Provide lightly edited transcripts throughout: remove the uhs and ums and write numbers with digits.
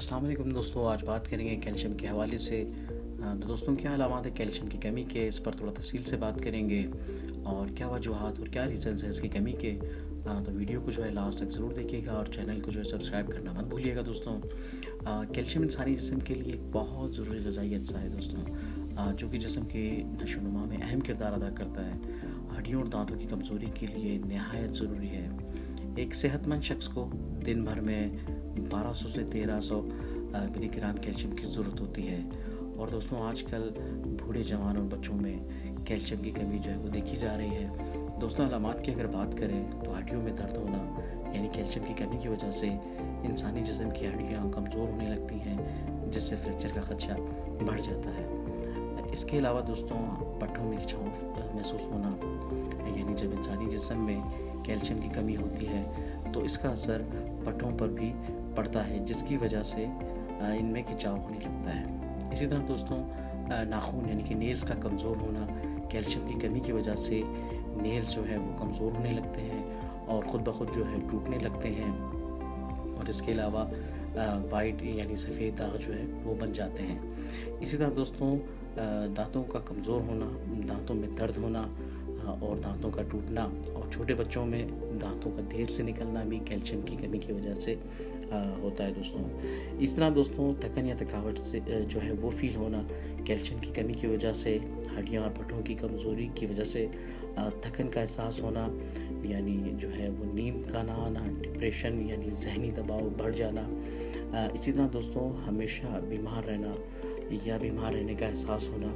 السلام علیکم دوستوں، آج بات کریں گے کیلشیم کے حوالے سے۔ تو دوستوں، کیا علامات ہے کیلشیم کی کمی کے، اس پر تھوڑا تفصیل سے بات کریں گے اور کیا وجوہات اور کیا ریزنز ہیں اس کی کمی کے۔ تو ویڈیو کو جو ہے لاسٹ تک ضرور دیکھیے گا اور چینل کو جو ہے سبسکرائب کرنا مت بھولیے گا دوستوں۔ کیلشیم انسانی جسم کے لیے ایک بہت ضروری غذائی اجزا ہے دوستوں، جو کہ جسم کے نشو و نما میں اہم کردار ادا کرتا ہے۔ ہڈیوں اور دانتوں کی کمزوری کے لیے نہایت ضروری ہے۔ ایک صحت مند شخص کو دن بھر میں 1200 سے 1300 ملی گرام کیلشیم کی ضرورت ہوتی ہے، اور دوستوں آج کل بوڑھے جوان اور بچوں میں کیلشیم کی کمی جو ہے وہ دیکھی جا رہی ہے۔ دوستوں، علامات کی اگر بات کریں تو ہڈیوں میں درد ہونا، یعنی کیلشیم کی کمی کی وجہ سے انسانی جسم کی ہڈیاں کمزور ہونے لگتی ہیں، جس سے فریکچر کا خدشہ بڑھ جاتا ہے۔ اس کے علاوہ دوستوں، پٹھوں میں کھچاؤ محسوس ہونا، یعنی جب انسانی جسم میں کیلشیم کی کمی ہوتی ہے تو اس کا اثر پٹھوں پر بھی پڑتا ہے، جس کی وجہ سے ان میں کھچاؤ ہونے لگتا ہے۔ اسی طرح دوستوں، ناخن یعنی کہ نیلز کا کمزور ہونا، کیلشیم کی کمی کی وجہ سے نیلز جو ہے وہ کمزور ہونے لگتے ہیں اور خود بخود جو ہے ٹوٹنے لگتے ہیں، اور اس کے علاوہ وائٹ یعنی سفید داغ جو ہے وہ بن جاتے ہیں۔ اسی طرح دوستوں، دانتوں کا کمزور ہونا، دانتوں میں درد ہونا اور دانتوں کا ٹوٹنا، اور چھوٹے بچوں میں دانتوں کا دیر سے نکلنا بھی کیلشیم کی کمی کی وجہ سے ہوتا ہے دوستوں۔ اس طرح دوستوں، تھکن یا تھکاوٹ سے جو ہے وہ فیل ہونا، کیلشیم کی کمی کی وجہ سے ہڈیاں اور پٹھوں کی کمزوری کی وجہ سے تھکن کا احساس ہونا، یعنی جو ہے وہ نیند کا نہ آنا، ڈپریشن یعنی ذہنی دباؤ بڑھ جانا۔ اسی طرح دوستوں، ہمیشہ بیمار رہنا یا بیمار رہنے کا احساس ہونا،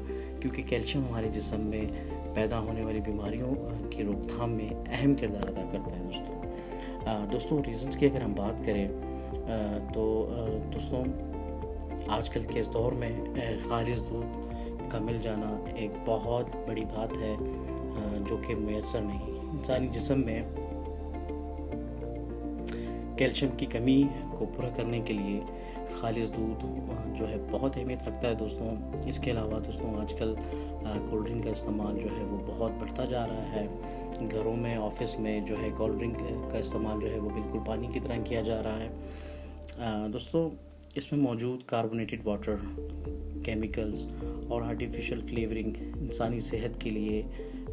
کیونکہ کیلشیم ہمارے جسم میں پیدا ہونے والی بیماریوں کی روک تھام میں اہم کردار ادا کرتا ہے دوستوں۔ ریزنز کی اگر ہم بات کریں تو دوستوں، آج کل کے اس دور میں خالص دودھ کا مل جانا ایک بہت بڑی بات ہے، جو کہ میسر نہیں۔ انسانی جسم میں کیلشیم کی کمی کو پورا کرنے کے لیے خالص دودھ جو ہے بہت اہمیت رکھتا ہے دوستوں۔ اس کے علاوہ دوستوں، آج کل کولڈ ڈرنک کا استعمال جو ہے وہ بہت بڑھتا جا رہا ہے۔ گھروں میں، آفس میں جو ہے کولڈ ڈرنک کا استعمال جو ہے وہ بالکل پانی کی طرح کیا جا رہا ہے دوستوں۔ اس میں موجود کاربونیٹڈ واٹر، کیمیکلز اور آرٹیفیشل فلیورنگ انسانی صحت کے لیے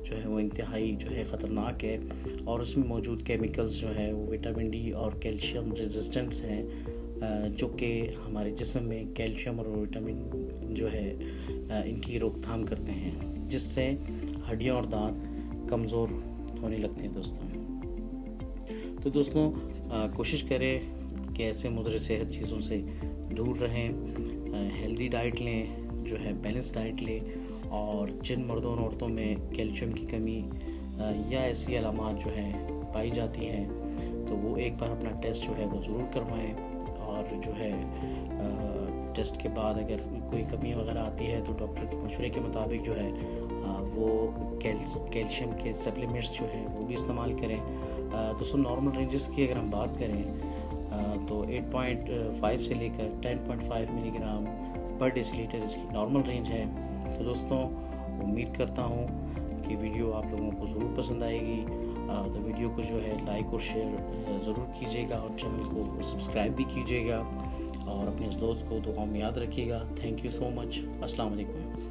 جو ہے وہ انتہائی جو ہے خطرناک ہے، اور اس میں موجود کیمیکلز جو ہے وہ وٹامن ڈی اور کیلشیم ریزسٹنس ہیں، جو کہ ہمارے جسم میں کیلشیم اور وٹامن جو ہے ان کی روک تھام کرتے ہیں، جس سے ہڈیاں اور دانت کمزور ہونے لگتے ہیں دوستوں۔ تو دوستوں، کوشش کریں کہ ایسے مضر صحت چیزوں سے دور رہیں، ہیلدی ڈائٹ لیں، جو ہے بیلنس ڈائٹ لیں، اور جن مردوں اور عورتوں میں کیلشیم کی کمی یا ایسی علامات جو ہیں پائی جاتی ہیں تو وہ ایک بار اپنا ٹیسٹ جو ہے وہ ضرور کروائیں، اور جو ہے ٹیسٹ کے بعد اگر کوئی کمی وغیرہ آتی ہے تو ڈاکٹر کے مشورے کے مطابق جو ہے وہ کیلشیم کے سپلیمنٹس جو ہیں وہ بھی استعمال کریں۔ دوستوں، نارمل رینجز کی اگر ہم بات کریں تو 8.5 سے لے کر 10.5 ملی گرام پر ڈیسی لیٹر اس کی نارمل رینج ہے۔ تو دوستوں، امید کرتا ہوں کہ ویڈیو آپ لوگوں کو ضرور پسند آئے گی، تو ویڈیو کو جو ہے لائک اور شیئر ضرور کیجیے گا، اور چینل کو سبسکرائب بھی کیجیے گا، اور اپنے اس دوست کو دعاؤں میں یاد رکھیے گا۔ تھینک یو سو مچ۔ السلام علیکم۔